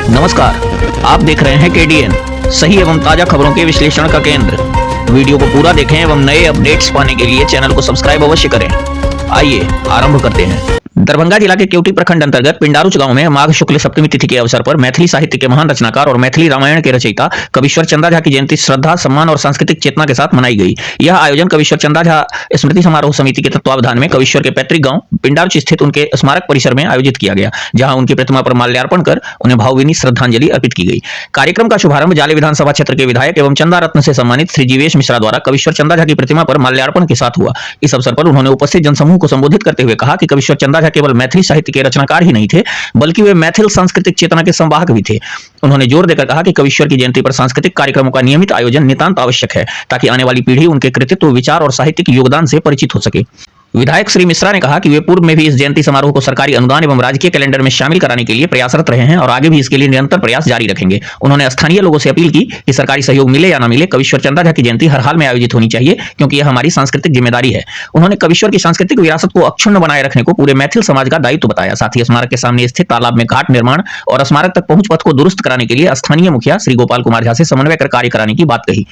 नमस्कार, आप देख रहे हैं केडीएन, सही एवं ताजा खबरों के विश्लेषण का केंद्र। वीडियो को पूरा देखें एवं नए अपडेट्स पाने के लिए चैनल को सब्सक्राइब अवश्य करें। आइए आरंभ करते हैं। दरभंगा जिला के केवटी प्रखंड अंतर्गत पिंडारुच गांव में माघ शुक्ल सप्तमी तिथि के अवसर पर मैथिली साहित्य के महान रचनाकार और मैथिली रामायण के रचयिता कविश्वर चंदा झा की जयंती श्रद्धा, सम्मान और सांस्कृतिक चेतना के साथ मनाई गई। यह आयोजन कविश्वर चंदा झा स्मृति समारोह समिति के तत्वावधान में कविश्वर के पैतृक गांव पिंडारुच स्थित उनके स्मारक परिसर में आयोजित किया गया, जहां उनकी प्रतिमा पर माल्यार्पण कर उन्हें भावभीनी श्रद्धांजलि अर्पित की गई। कार्यक्रम का शुभारंभ जाले विधानसभा क्षेत्र के विधायक एवं चंदा रत्न से सम्मानित श्री जीवेश मिश्रा द्वारा कविश्वर चंदा झा की प्रतिमा पर माल्यार्पण के साथ हुआ। इस अवसर पर उन्होंने उपस्थित जनसमूह को संबोधित करते हुए कहा कि कविश्वर चंदा झा केवल मैथिली साहित्य के रचनाकार ही नहीं थे, बल्कि वे मैथिल सांस्कृतिक चेतना के संवाहक भी थे। उन्होंने जोर देकर कहा कि कविश्वर की जयंती पर सांस्कृतिक कार्यक्रमों का नियमित आयोजन नितांत आवश्यक है, ताकि आने वाली पीढ़ी उनके कृतित्व, विचार और साहित्यिक योगदान से परिचित हो सके। विधायक श्री मिश्रा ने कहा कि वे पूर्व में भी इस जयंती समारोह को सरकारी अनुदान एवं राजकीय कैलेंडर में शामिल कराने के लिए प्रयासरत रहे हैं और आगे भी इसके लिए निरंतर प्रयास जारी रखेंगे। उन्होंने स्थानीय लोगों से अपील की कि सरकारी सहयोग मिले या न मिले, कविश्वर चंदा झा की जयंती हर हाल में आयोजित होनी चाहिए, क्योंकि यह हमारी सांस्कृतिक जिम्मेदारी है। उन्होंने कविश्वर की सांस्कृतिक विरासत को अक्षुण्ण बनाए रखने को पूरे मैथिल समाज का दायित्व बताया। साथ ही स्मारक के सामने स्थित तालाब में घाट निर्माण और स्मारक तक पहुंच पथ को दुरुस्त कराने के लिए स्थानीय मुखिया श्री गोपाल कुमार झा से समन्वय कर कार्य कराने की बात कही।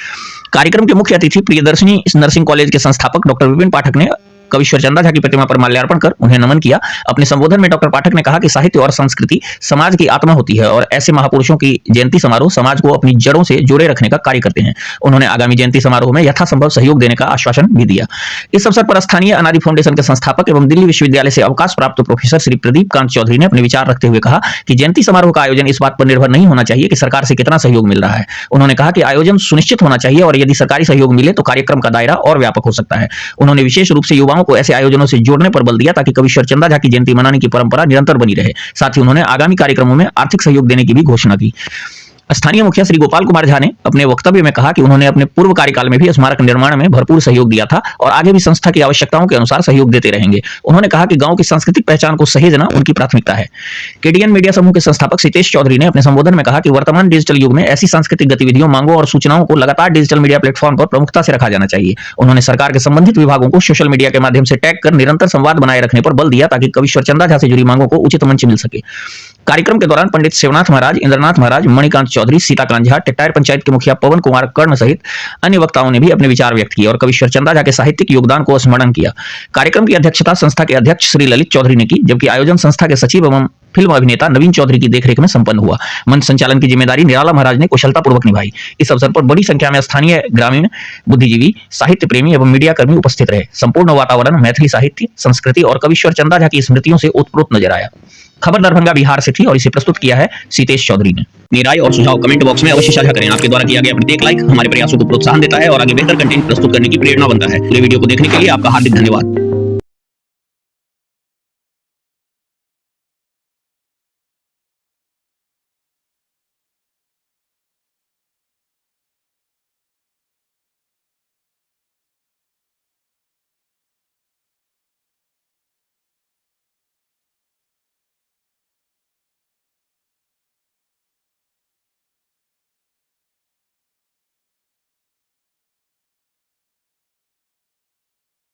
कार्यक्रम के मुख्य अतिथि प्रियदर्शनी नर्सिंग कॉलेज के संस्थापक डॉक्टर विपिन पाठक ने कविश्वर चंदा झा की प्रतिमा पर माल्यार्पण कर उन्हें नमन किया। अपने संबोधन में डॉक्टर पाठक ने कहा कि साहित्य और संस्कृति समाज की आत्मा होती है और ऐसे महापुरुषों की जयंती समारोह समाज को अपनी जड़ों से जोड़े रखने का कार्य करते हैं। उन्होंने आगामी जयंती समारोह में यथासंभव सहयोग देने का आश्वासन भी दिया। इस अवसर पर स्थानीय अनादि फाउंडेशन के संस्थापक एवं दिल्ली विश्वविद्यालय से अवकाश प्राप्त प्रोफेसर श्री प्रदीप कांत चौधरी ने अपने विचार रखते हुए कहा कि जयंती समारोह का आयोजन इस बात पर निर्भर नहीं होना चाहिए कि सरकार से कितना सहयोग मिल रहा है। उन्होंने कहा कि आयोजन सुनिश्चित होना चाहिए और यदि सरकारी सहयोग मिले तो कार्यक्रम का दायरा और व्यापक हो सकता है। उन्होंने विशेष रूप से युवाओं को ऐसे आयोजनों से जोड़ने पर बल दिया ताकि कविश्वर चंदा झा की जयंती मनाने की परंपरा निरंतर बनी रहे। साथ ही उन्होंने आगामी कार्यक्रमों में आर्थिक सहयोग देने की भी घोषणा की। स्थानीय मुखिया श्री गोपाल कुमार झा ने अपने वक्तव्य में कहा कि उन्होंने अपने पूर्व कार्यकाल में भी स्मारक निर्माण में भरपूर सहयोग दिया था और आगे भी संस्था की आवश्यकताओं के अनुसार सहयोग देते रहेंगे। उन्होंने कहा कि गांव की सांस्कृतिक पहचान को सहेजना उनकी प्राथमिकता है। केडीएन मीडिया समूह के संस्थापक सीतेश चौधरी ने अपने संबोधन में कहा कि वर्तमान डिजिटल युग में ऐसी सांस्कृतिक गतिविधियों, मांगों और सूचनाओं को लगातार डिजिटल मीडिया प्लेटफॉर्म पर प्रमुखता से रखा जाना चाहिए। उन्होंने सरकार के संबंधित विभागों को सोशल मीडिया के माध्यम से टैग कर निरंतर संवाद बनाए रखने पर बल दिया ताकि कविश्वर चंदा झा से जुड़ी मांगों को उचित मंच मिल सके। कार्यक्रम के दौरान पंडित शिवनाथ महाराज, इंद्रनाथ महाराज, मणिकांत चौधरी, सीताकांत झा, टेक्टायर पंचायत के मुखिया पवन कुमार कर्ण सहित अन्य वक्ताओं ने भी अपने विचार व्यक्त किए और कविश्वर चंदा झा के साहित्यिक योगदान को स्मरण किया। कार्यक्रम की अध्यक्षता संस्था के अध्यक्ष श्री ललित चौधरी ने की, जबकि आयोजन संस्था के सचिव एवं फिल्म अभिनेता नवीन चौधरी की देखरेख में संपन्न हुआ। मंच संचालन की जिम्मेदारी निराला महाराज ने कुशलतापूर्वक निभाई। इस अवसर पर बड़ी संख्या में स्थानीय, ग्रामीण, बुद्धिजीवी, साहित्य प्रेमी एवं मीडिया कर्मी उपस्थित रहे। संपूर्ण वातावरण मैथिली साहित्य, संस्कृति और कविश्वर चंदा झा की स्मृतियों से ओतप्रोत नजर आया। खबर दरभंगा बिहार से थी और इसे प्रस्तुत किया है सीतेश चौधरी ने। अपनी राय और सुझाव कमेंट बॉक्स में अवश्य साझा करें। आपके द्वारा किया गया प्रत्येक लाइक हमारे प्रयासों को प्रोत्साहन देता है और आगे बेहतर कंटेंट प्रस्तुत करने की प्रेरणा बनता है। पूरे वीडियो को देखने के लिए आपका हार्दिक धन्यवाद।